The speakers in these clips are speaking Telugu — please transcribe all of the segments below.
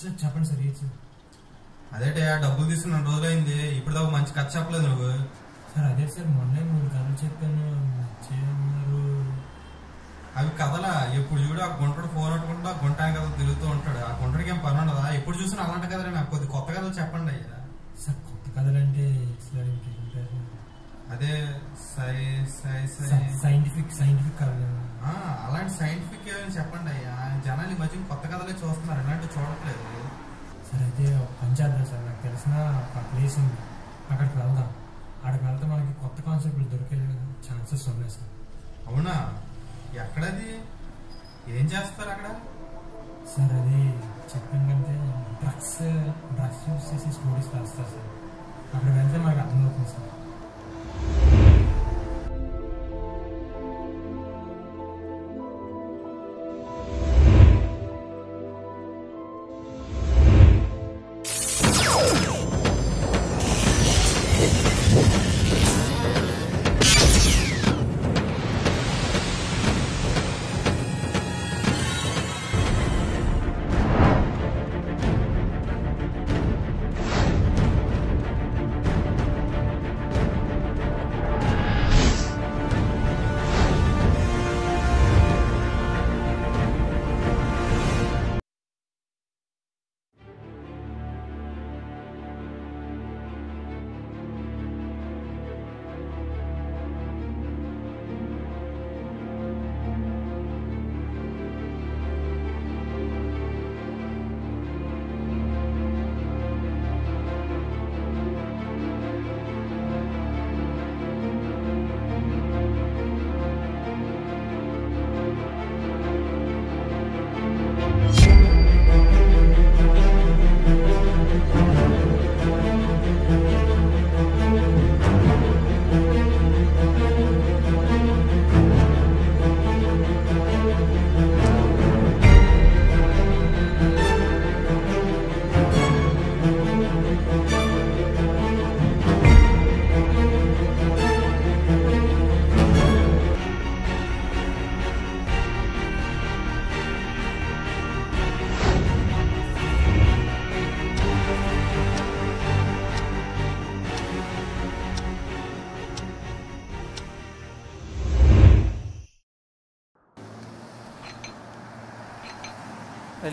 సార్ చెప్పండి సార్ ఏంటి సార్? అదేటే డబ్బులు తీసుకున్న రోజులైంది, ఇప్పుడు దాకా మంచి ఖర్చు చెప్పలేదు నువ్వు. సార్ అదే సార్ మొన్నే 3 కథలు చెప్పాను చేయమన్నారు. అవి కథలా? ఎప్పుడు చూడు ఆ గుంటడు ఫోన్ పట్టుకుంటూ ఆ గుంట కథలు తిరుగుతూ ఉంటాడు. ఆ గుంటడికి ఏం పని ఉండదా? ఎప్పుడు చూసినా అలాంటి కథలే. నాకు కొద్ది కొత్త కథలు చెప్పండి అయ్యా. సార్ కొత్త కథలు అంటే సార్ ఇంకేంటారు? అదే సైంటిఫిక్ కథలు. అలాంటి సైంటిఫిక్ ఏమైనా చెప్పండి అయ్యా. జనాలు ఈ మధ్య కొత్త కథలే చూస్తున్నారు, ఇలాంటివి చూడట్లేదు. సార్ అయితే పని చేద్దాం సార్. నాకు తెలిసిన ఒక ప్లేస్ ఉంది, అక్కడికి వెళ్దాం. అక్కడికి వెళ్తే మనకి కొత్త కాన్సెప్ట్లు దొరికే ఛాన్సెస్ ఉన్నాయి సార్. అవునా? ఎక్కడది? ఏం చేస్తారు అక్కడ? సార్ అది చెప్పండి, డ్రగ్స్ యూజ్ చేసి స్టోరీస్ రాస్తారు సార్. అక్కడికి వెళ్తే మనకు అర్థమవుతుంది సార్.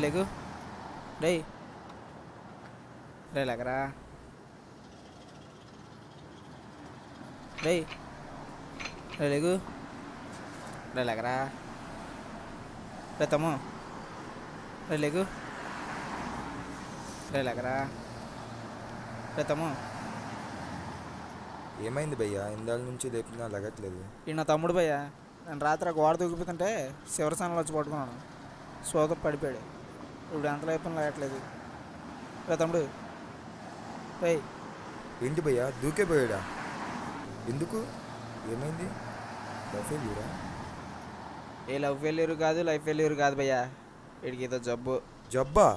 లేకు రే రే లేకరా రే రే లేకు రే లేకరా రే తమ్ము రే లేకు రే లేకరా రే తమ్ము. ఏమైంది భయ్యా? ఇందాల నుంచి లేపినా లగట్లేదు. ఈ నా తమ్ముడు భయ్యా, నేను రాత్రి గోడ దూకిపోతుంటే శివరసానాలు వచ్చి పట్టుకున్నాను. సోద పడిపోయాడు. ఇప్పుడు ఎంత లేపని లేగట్లేదు. రే తమ్ముడు రే. ఏంటి భయ్యా దూకే పోయాడా? ఎందుకు? ఏమైంది? లవ్ ఫెయిల్యూరా? ఏ లవ్ ఫెయిల్యూర్ కాదు, లైఫ్ ఫెయిల్యూర్ కాదు భయ్యా. వీడికి ఏదో జబ్బు. జబ్బా?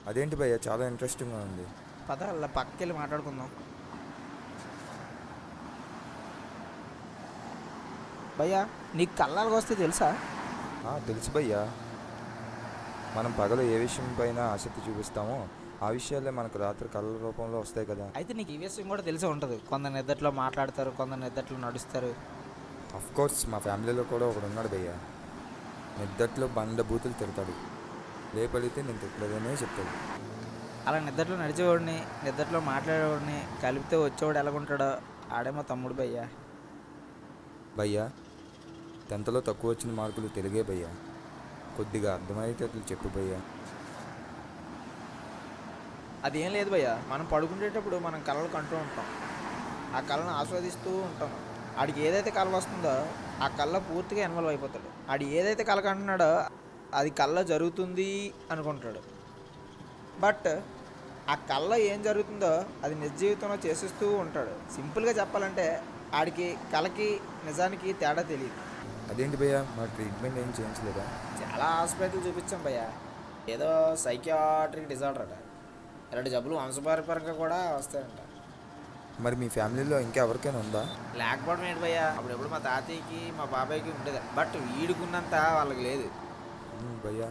అదేంటి భయ్యా, చాలా ఇంట్రెస్టింగ్గా ఉంది. పద అలా పక్కకి వెళ్ళి మాట్లాడుకుందాం. భయ్యా నీకు కళ్ళాలకు వస్తే తెలుసా? తెలుసు భయ్యా. మనం పగలు ఏ విషయం పైన ఆసక్తి చూపిస్తామో ఆ విషయాలే మనకు రాత్రి కళ్ళ రూపంలో వస్తాయి కదా. అయితే నీకు ఈ విషయం కూడా తెలిసే ఉంటుంది. కొందరు నిద్దట్లో మాట్లాడతారు, కొందరు నిద్దట్లో నడుస్తారు. కోర్స్ మా ఫ్యామిలీలో కూడా ఒకడు ఉన్నాడు భయ్యా. నిద్దట్లో బండ బూతులు తిడతాడు, లేపడితే నేను తిట్టలేదనే చెప్తాడు. అలా నిద్దట్లో నడిచేవాడిని, నిద్దట్లో మాట్లాడేవాడిని కలిపితే వచ్చేవాడు ఎలాగుంటాడో ఆడేమో తమ్ముడు భయ్యా. భయ్యా 10th తక్కువ వచ్చిన మార్కులు తెలుగే భయ్యా. కొద్దిగా అర్థమయ్యేటట్లు చెప్పు భయ్యా. అదేం లేదు భయ్యా, మనం పడుకునేటప్పుడు మనం కళలు కంటూ ఉంటాం, ఆ కళను ఆస్వాదిస్తూ ఉంటాం. ఆడికి ఏదైతే కళ వస్తుందో ఆ కళ పూర్తిగా ఇన్వాల్వ్ అయిపోతాడు. ఆడు ఏదైతే కళ కంటున్నాడో అది కళ జరుగుతుంది అనుకుంటాడు. బట్ ఆ కళ ఏం జరుగుతుందో అది నిజ జీవితంలో చేసేస్తూ ఉంటాడు. సింపుల్గా చెప్పాలంటే ఆడికి కళకి నిజానికి తేడా తెలియదు. అదేంటి భయ్యా, మా ట్రీట్మెంట్ ఏం చేయించలేదా? చాలా హాస్పిటల్ చూపించాం భయ్యా. ఏదో సైకియాట్రిక్ డిజార్డర్ అట. ఇలాంటి జబ్బులు వంశపారంపర్యంగా కూడా వస్తాయంట. మరి మీ ఫ్యామిలీలో ఇంకా ఎవరికైనా ఉందా? లేకపోవడం ఏంటి భయ్యా, అప్పుడెప్పుడు మా తాతయ్యకి మా బాబాయ్కి ఉండేది. బట్ వీడుకున్నంత వాళ్ళకి లేదు భయ్యా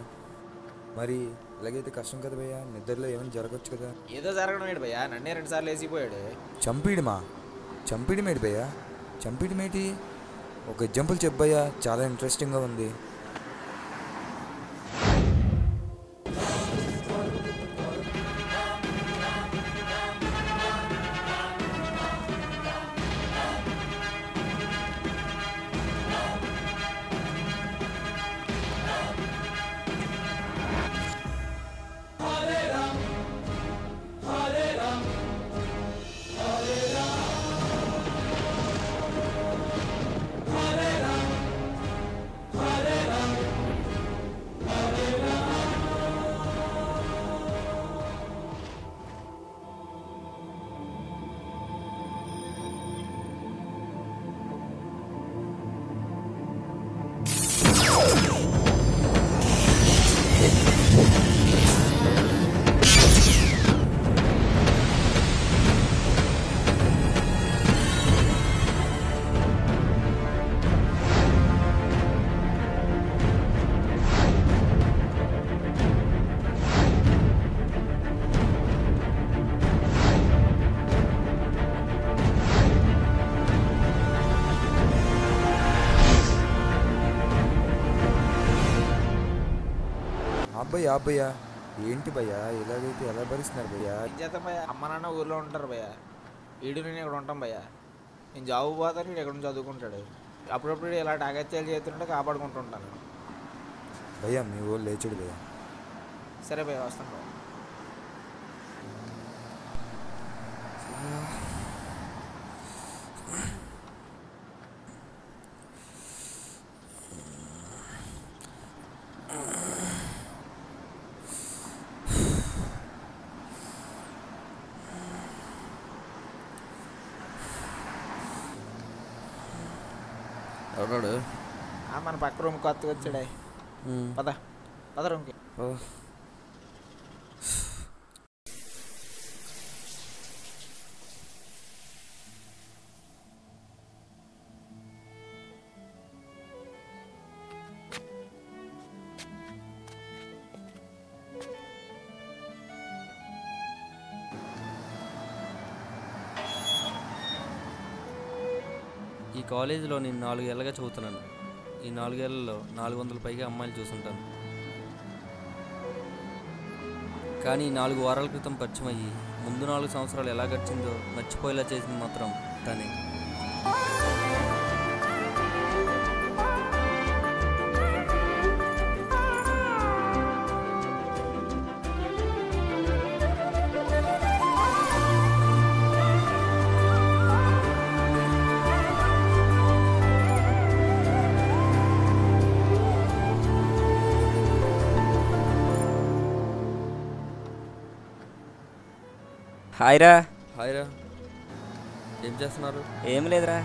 మరి ఇలాగైతే కష్టం కదా భయ్యా, నిద్రలో ఏమైనా జరగచ్చు కదా. ఏదో జరగడం ఏంటి భయ్యా, నన్నే 2 సార్లు వేసిపోయాడు. చంపీడమేటి భయ్యా, చంపీడమేటి? ఒక ఎగ్జాంపుల్ చెప్పయ్యా, చాలా ఇంట్రెస్టింగ్గా ఉంది. అబ్బయ్యా ఏంటి భయ్యా, ఇలాగైతే ఎలా భరిస్తున్నారు భయ్యా? ఏం చేద్దాం భయ్యా, అమ్మ నాన్న ఊర్లో ఉంటారు భయ్యా, ఈడు నేను ఇక్కడ ఉంటాం భయ్యా. నేను జాబ్ పోతాను, వీడు ఎక్కడ చదువుకుంటాడు. అప్పుడప్పుడు ఇలా టాగత్యాలు చేస్తుంటే కాపాడుకుంటుంటాను. భయ్యా మీ ఊళ్ళు లేచుడు భయ్యా. సరే భయ్యా, వస్తాను భయ్యా. ఎవడాడు? మన పక్క రూమ్ కొత్తగా వచ్చాడే. పద రూమ్కి. ఈ కాలేజీలో నేను 4 ఏళ్ళగా చదువుతున్నాను. ఈ 4 ఏళ్లలో 400 పైగా అమ్మాయిలు చూసుంటాను. కానీ 4 వారాల క్రితం పరిచయం అయ్యి ముందు 4 సంవత్సరాలు ఎలా గడిచిందో మర్చిపోయేలా చేసింది మాత్రం తనే. హాయ్రా. హాయ్రా, ఏం చేస్తున్నారు? ఏం లేదురా.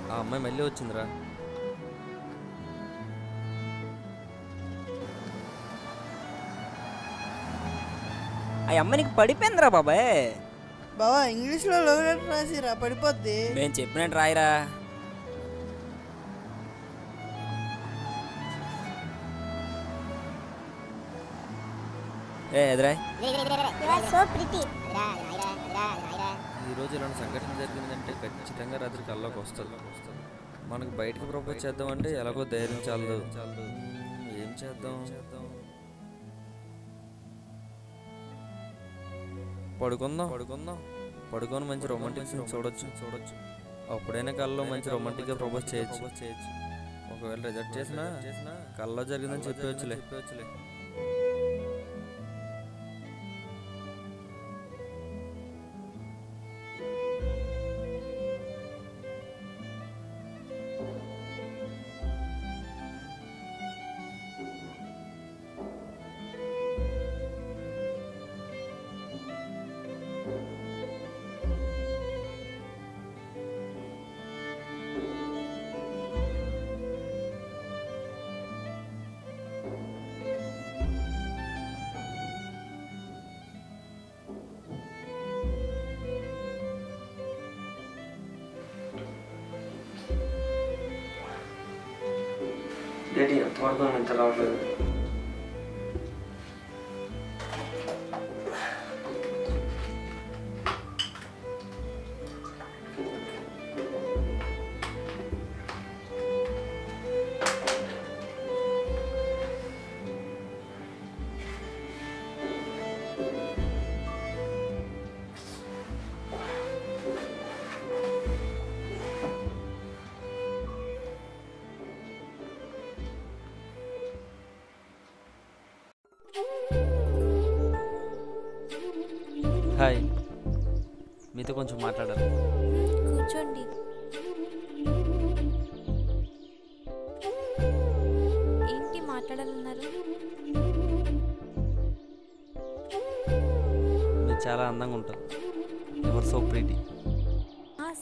ఆ అమ్మాయి మళ్ళీ వచ్చిందిరా. ఆ అమ్మాయి నీకు పడిపోయిందిరా బాబాయ్. బావా ఇంగ్లీష్లో లవ్ లెటర్ రాసిరా, పడిపోద్ది. నేను చెప్పినట్టు రాయిరా. ఎదురా ఈరోజు ఇలాంటి సంఘటన జరిగిందంటే ఖచ్చితంగా రాత్రి కల్లోకి వస్తుంది. మనకు బయటకు ప్రపోజ్ చేద్దామంటే ఎలాగో ధైర్యం చాలదు. ఏం చేద్దాం? పడుకొని మంచి రొమాంటిక్ సీన్ చూడొచ్చు. అప్పుడైనా కళ్ళలో మంచి రొమాంటిక్గా ప్రపోజ్ చేయొచ్చు. ఒకవేళ రిజెక్ట్ చేసినా కళ్ళలో జరిగిందని చెప్పవచ్చులే. ఏంటి త్వరగా నిద్ర రావట్లేదు? హాయ్, మీతో కొంచెం మాట్లాడాలి. కూర్చోండి. ఏంటి మాట్లాడాలన్నారు? మీరు చాలా అందంగా ఉంటారు. ఎవరు సో ప్రీటీ.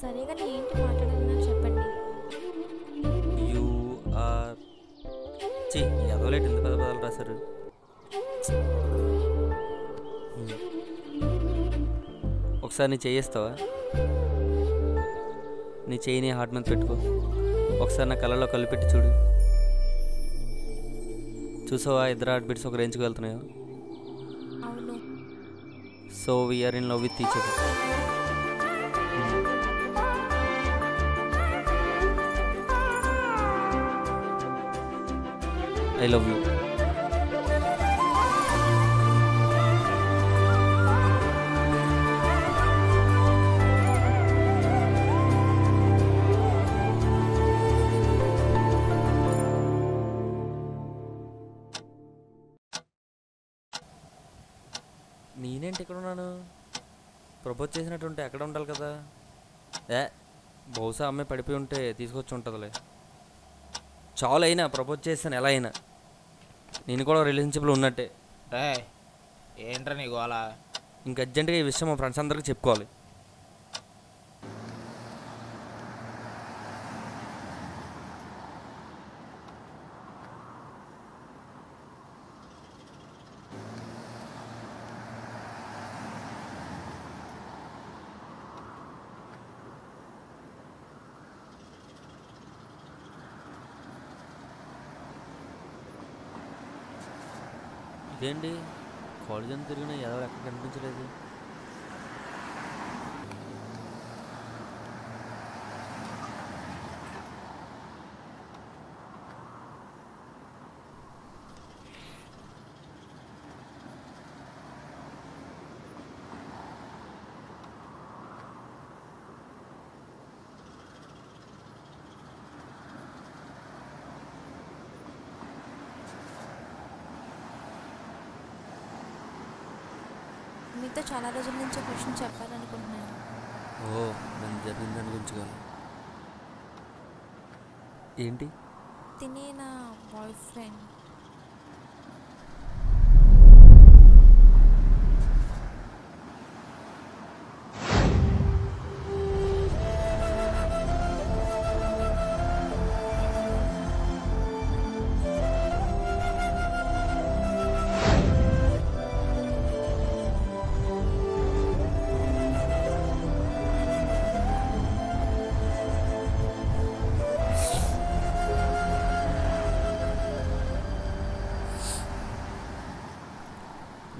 సరే కానీ ఏంటి మాట్లాడాలన్నారు చెప్పండి. యూ ఆర్ ఎదవలేట్ ఎంత పెద్ద పదాలు రాశారు. ఒకసారి నీ చేయిస్తావా? నీ చేయిని హార్ట్ మీద పెట్టుకో. ఒకసారి నా కళ్ళలో కళ్ళు పెట్టి చూడు. చూసావా ఇద్దరు హార్ట్ బీట్స్ ఒక రేంజ్కి వెళ్తున్నాయో? అవును. So we're in love with each other. I love you. నేనేంటి ఇక్కడ ఉన్నాను? ప్రపోజ్ చేసినట్టుంటే ఎక్కడ ఉండాలి కదా. బహుశా అమ్మాయి పడిపోయి ఉంటే తీసుకొచ్చి ఉంటుందిలే. చాలు అయినా ప్రపోజ్ చేస్తాను ఎలా అయినా. నేను కూడా రిలేషన్షిప్లో ఉన్నట్టే. ఏంట్రా నీకు అలా? ఇంక అర్జెంటుగా ఈ విషయం మా ఫ్రెండ్స్ అందరికీ చెప్పుకోవాలి. ఇదేంటి కాలేజ్ అని తిరిగినా ఎవరు ఎక్కడ కనిపించలేదు. మీతో చాలా రోజుల నుంచి ఒక విషయం చెప్పాలనుకుంటున్నాను. నేను జరిగిన దాని గురించి కాదు. ఏంటి? తినే నా బాయ్ ఫ్రెండ్.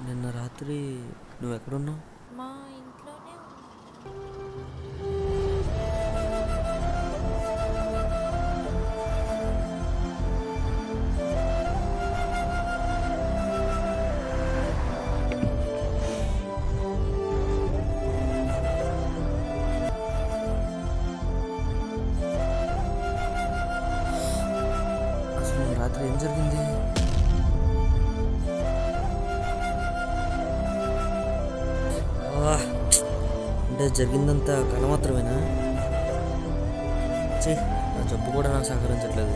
నిన్న రాత్రి నువ్వు ఎక్కడున్నావు? మా ఇంట్లోనే అసలు రాత్రి ఏం జరిగింది? అంటే జరిగిందంతా కళ మాత్రమేనా? నా జబ్బు కూడా నాకు సహకరించట్లేదు.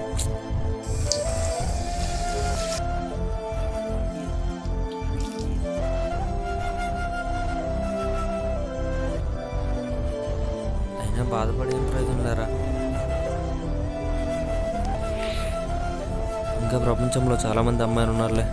అయినా బాధపడి ఏం ప్రయోజనం లేరా? ఇంకా ప్రపంచంలో చాలామంది అమ్మాయిలు ఉన్నారులే.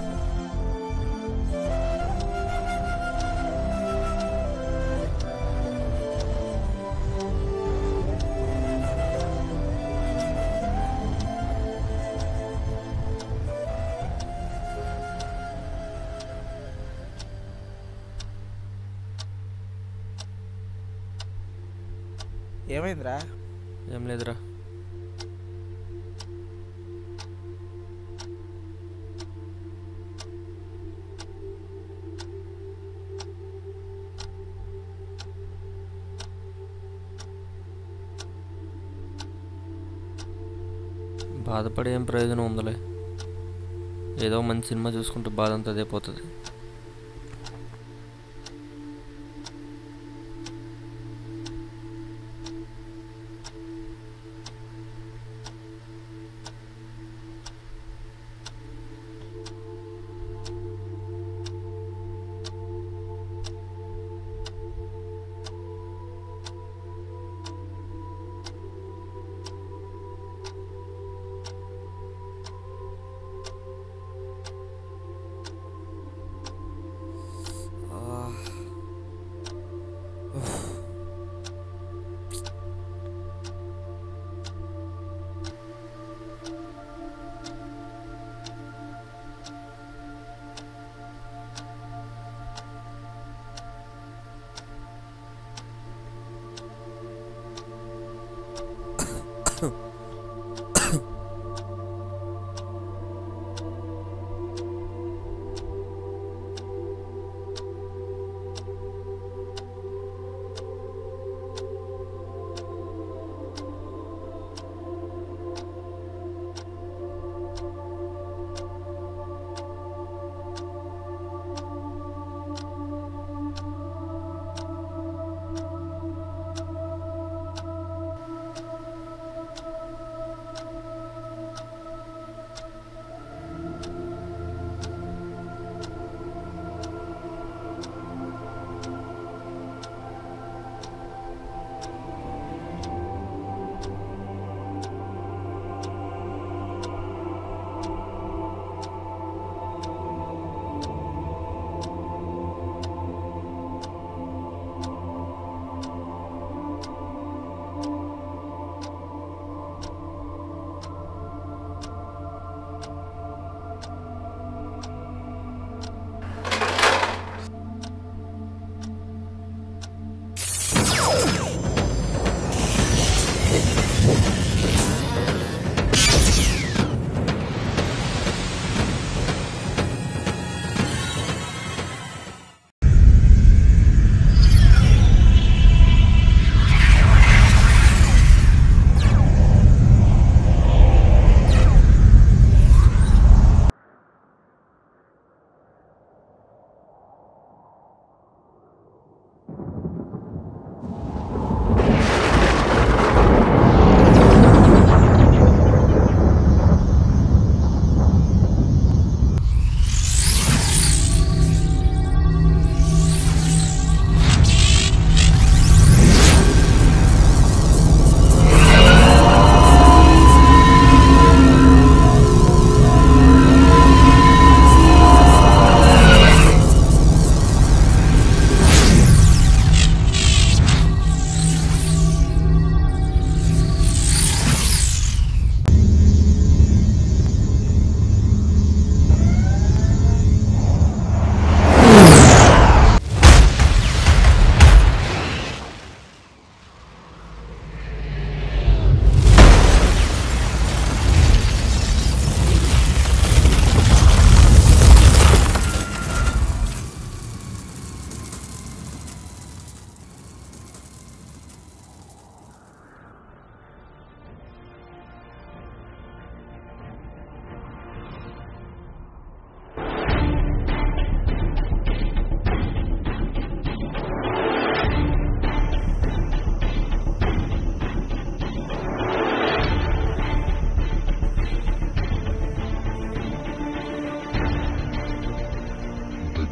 ఏమైందిరా? ఏం లేదురా. బాధపడే ఏం ప్రయోజనం ఉందలే. ఏదో మంచి సినిమా చూసుకుంటే బాధ అంతా అదే పోతుంది.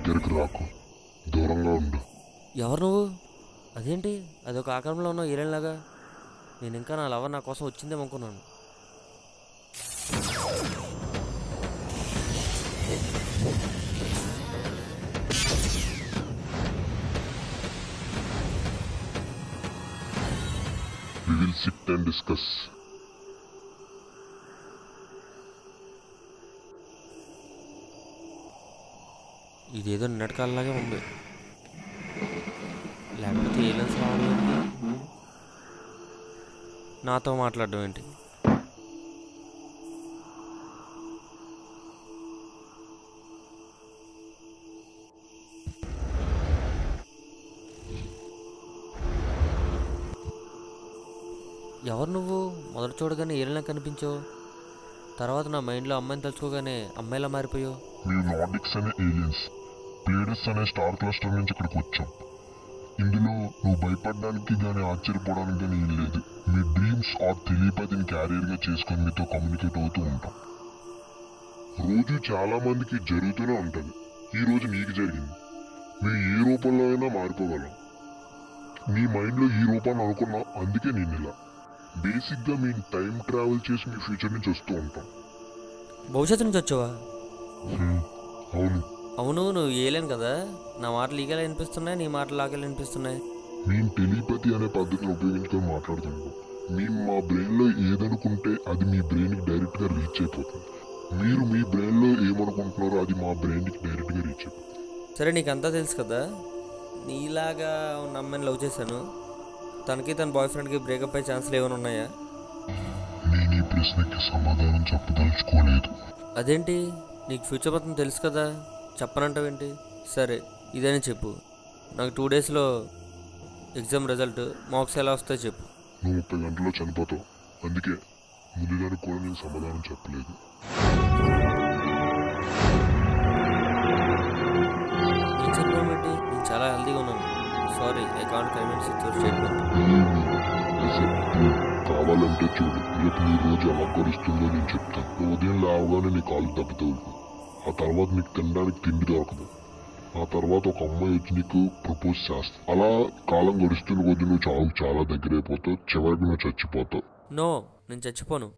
దగ్గరికి రాకు, దూరంగా ఉండు. ఎవరు నువ్వు? అదేంటి అదొక ఆకారంలో ఉన్నావు ఏలేలాగా? నేను ఇంకా నా లవర్ నా కోసం వచ్చిందేమో అనుకున్నాను. We will sit and discuss. ఇదేదో నిన్నటి కాలంలాగే ఉంది. లేకపోతే ఏలియన్స్ రావడం ఏంటి, నాతో మాట్లాడడం ఏంటి? ఎవరు నువ్వు? మొదట చూడగానే ఏలియన్లా కనిపించావు, తర్వాత నా మైండ్లో అమ్మాయిని తలుచుకోగానే అమ్మాయిలా మారిపోయావు. మేము నార్డిక్స్ అనే ఏలియన్స్ ప్లేడస్ అనే స్టార్ క్లస్టర్ నుంచి ఇక్కడికి వచ్చాం. ఇందులో నువ్వు భయపడడానికి కానీ ఆశ్చర్యపోవడానికి కానీ ఏం లేదు. మీ డ్రీమ్స్ ఆర్ తెలియపతిని క్యారియర్గా చేసుకొని మీతో కమ్యూనికేట్ అవుతూ ఉంటాం. రోజు చాలా మందికి జరుగుతూనే ఉంటుంది. ఈరోజు నీకు జరిగింది. మేము ఏ రూపంలో అయినా మారిపోగలం. నీ మైండ్లో ఈ రూపాన్ని అనుకున్నా, అందుకే నేను ఇలా. బేసిక్గా మేము టైం ట్రావెల్ చేసి మీ ఫ్యూచర్ నుంచి వస్తూ ఉంటాం. భవిష్యత్తు నుంచి వచ్చావా? అవును. అవును, నువ్వు ఏలేను కదా. నా మాటలు ఈగలా వినిపిస్తున్నాయి, నీ మాటలు లాగేలా వినిపిస్తున్నాయి. మేము టెలిపతి అనే పద్ధతిని ఉపయోగించుకొని మాట్లాడుతున్నాం. మేము మా బ్రెయిన్లో ఏదనుకుంటే అది మీ బ్రెయిన్కి డైరెక్ట్గా రీచ్ అయిపోతుంది. మీరు మీ బ్రెయిన్లో ఏమనుకుంటున్నారో అది మా బ్రెయిన్కి డైరెక్ట్గా రీచ్ అయిపోతుంది. సరే, నీకంతా తెలుసు కదా. నీలాగా ఉన్న అమ్మాయిని లవ్ చేశాను. తనకి తన బాయ్ ఫ్రెండ్కి బ్రేకప్ అయ్యే ఛాన్స్లు ఏమైనా ఉన్నాయా? నేను ఈ ప్రశ్నకి సమాధానం చెప్పదలుచుకోలేదు. అదేంటి, నీకు ఫ్యూచర్ మొత్తం తెలుసు కదా, చెప్పనంటావేంటి? సరే, ఇదేనే చెప్పు. నాకు 2 డేస్లో ఎగ్జామ్ రిజల్ట్, మార్క్స్ ఎలా వస్తాయో చెప్పు. నువ్వు 30 గంటల్లో చనిపోతావు. అందుకే ముందుదానికి కూడా నేను సమాధానం చెప్పలేదు. నేను చెప్పడం ఏంటి? నేను చాలా హెల్తీగా ఉన్నాను. Sorry, I can't convince with your statement. కావాలంటే చూడు, రేపు నీ రోజు ఎలా గడుస్తుందో నేను చెప్తాను. నువ్వు ఉదయం లేవగానే నీ కాళ్ళు దెబ్బతవులు. ఆ తర్వాత నీకు తినడానికి తిండి దొరకదు. ఆ తర్వాత ఒక అమ్మాయి వచ్చి నీకు ప్రపోజ్ చేస్తా. అలా కాలం గడుస్తున్న కొద్ది నువ్వు చావుకు చాలా దగ్గర అయిపోతావు. చివరికి నువ్వు చచ్చిపోతావు. నో, నేను చచ్చిపోను.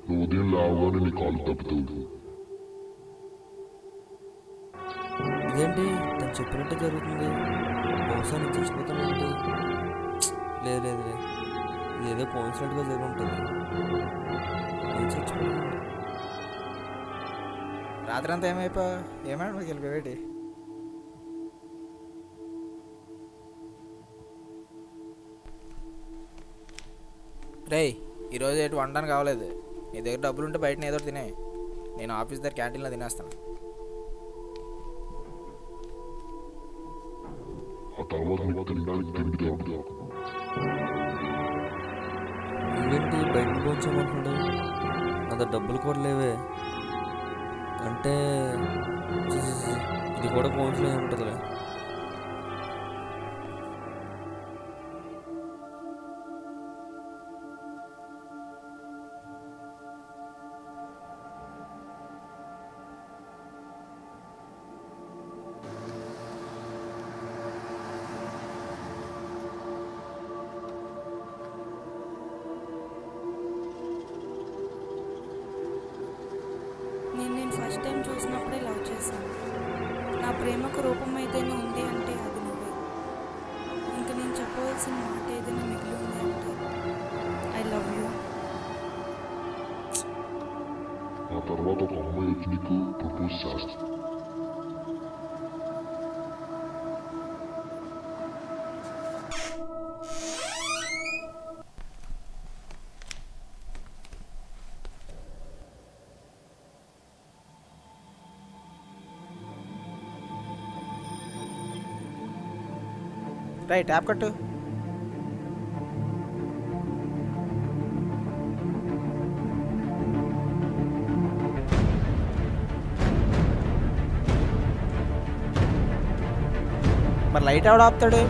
నువ్వు ఉదయం లేవగానే నీ కాళ్ళు దెబ్బతవులు. ఇదేంటి, తను చెప్పినట్టే జరుగుతుంది. బహుశా నేను చచ్చిపోతానేంటి? లేదు, ఇదేదో కోయిన్సిడెంట్గా జరిగి ఉంటుంది. నేను చచ్చిపోతాను. రాత్రి అంతా ఏమైపోయా? ఏమైనా మీకు వెళ్ళిపోయేటి? రేయ్, ఈరోజు ఎటు వండడానికి కావలేదు. నీ దగ్గర డబ్బులు ఉంటే బయట ఏదో తినే. నేను ఆఫీస్ దగ్గర క్యాంటీన్లో తినేస్తాను. ఏంటి బయట పోంచామంటున్నాడు? అంత డబ్బులు కూడా లేవే. అంటే ఇది కూడా ఫోన్స్లో ఉంటుందిలే. నేను ఫస్ట్ టైం చూసినప్పుడే లవ్ చేశాను. నా ప్రేమకు రూపం ఏదైనా ఉంది అంటే అది నువ్వే. ఇంకా నేను చెప్పవలసిన మాట ఏదైనా మిగిలి ఉంది అంటే ఐ లవ్ యూ. ఆ తర్వాత ఒక అమ్మాయి వచ్చి నీకు ప్రపోజ్ చేస్తా. రైట్, ట్యాప్ కట్టు. మరి లైట్ ఎవడ ఆపుతాడు?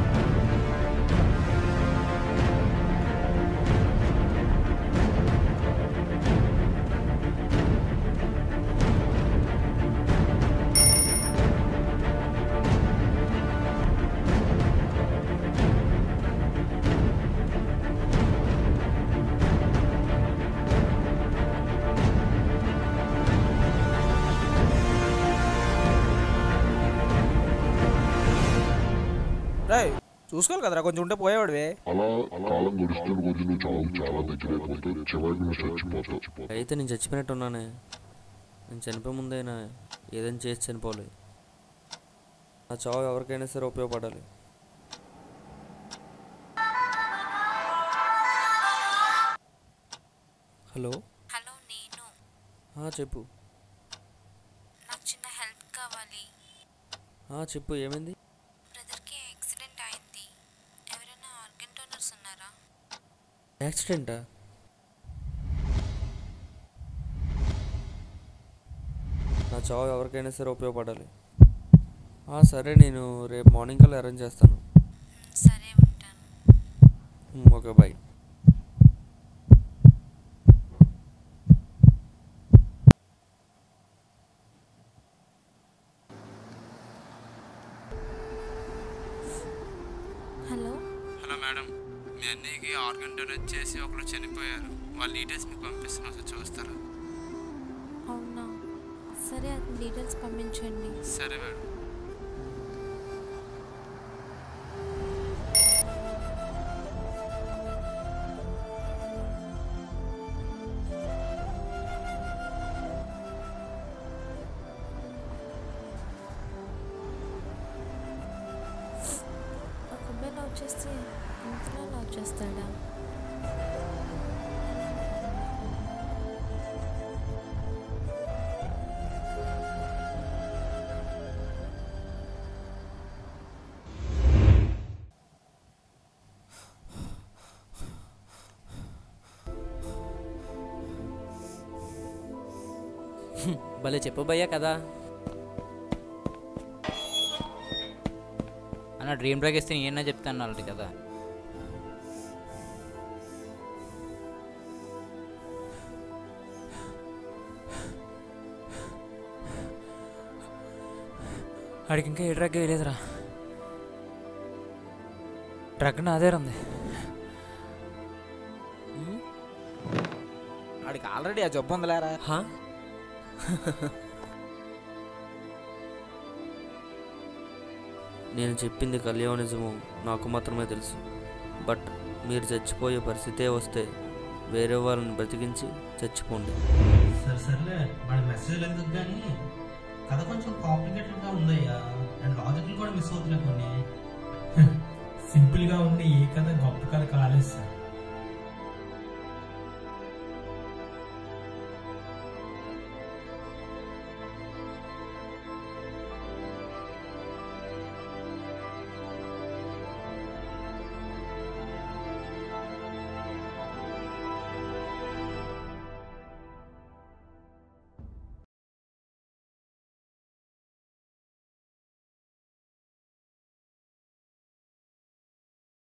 చూసుకోవాలి కదరా, కొంచెం ఉంటే పోయేవాడివే. అలా కాలం గడుస్తున్న కొద్ది నువ్వు చావు చాలా దగ్గరైపోతే చివరికి నువ్వు చచ్చిపోతావు. అయితే నేను చచ్చిపోయినట్టున్నానే. నేను చనిపోయే ముందైనా ఏదైనా చేసి చనిపోవాలి. ఆ చావు ఎవరికైనా సరే ఉపయోగపడాలి. హలో హలో, నేను. చెప్పు. నాకు చిన్న హెల్ప్ కావాలి. చెప్పు, ఏమైంది? బ్రదర్కి యాక్సిడెంట్ అయింది. ఎవరైనా ఆర్గన్ డోనర్స్ ఉన్నారా? యాక్సిడెంటా? నా చావు ఎవరికైనా సరే ఉపయోగపడాలి. సరే, నేను రేపు మార్నింగ్ కల్లా అరేంజ్ చేస్తాను. సరే, ఉంటాను. Okay, bye. Hello hello madam, మీ అన్నయ్యకి ఆర్గన్ డొనేట్ చేసి ఒకరు చనిపోయారు. వాళ్ళ డీటెయిల్స్ మీకు పంపిస్తున్నాం, సార్ చూస్తారా? అవునా, సరే, అతని డీటెయిల్స్ పంపించండి. సరే మేడం. ఒక అబ్బాయి లవ్ చేస్తే ఇంతలో లవ్ చేస్తాడా? భలే చెప్పు భయ్యా కదా. అన్న డ్రీమ్ బ్రేక్ ఇస్తే నేనన్నా చెప్తాను అన్నట్టు కదా. ఆడికి ఇంకా ఏ డ్రగ్ వేయలేదురా. డ్రగ్ నాదే రంది. ఆడికి ఆల్రెడీ ఆ జబ్బు ఉందిలేరా. నేను చెప్పింది కళ్యాణిజము నాకు మాత్రమే తెలుసు. బట్ మీరు చచ్చిపోయే పరిస్థితే వస్తే వేరే వాళ్ళని బ్రతికించి చచ్చిపోండి. సర్లే, వాడి మెసేజ్ ఎందుకు కానీ కథ కొంచెం కాంప్లికేటెడ్గా ఉందయ్యా. అండ్ లాజికల్ కూడా మిస్ అవుతున్నాయి కొన్ని. సింపుల్గా ఉండి ఏ కథ గొప్ప కథ కాలేదు సార్.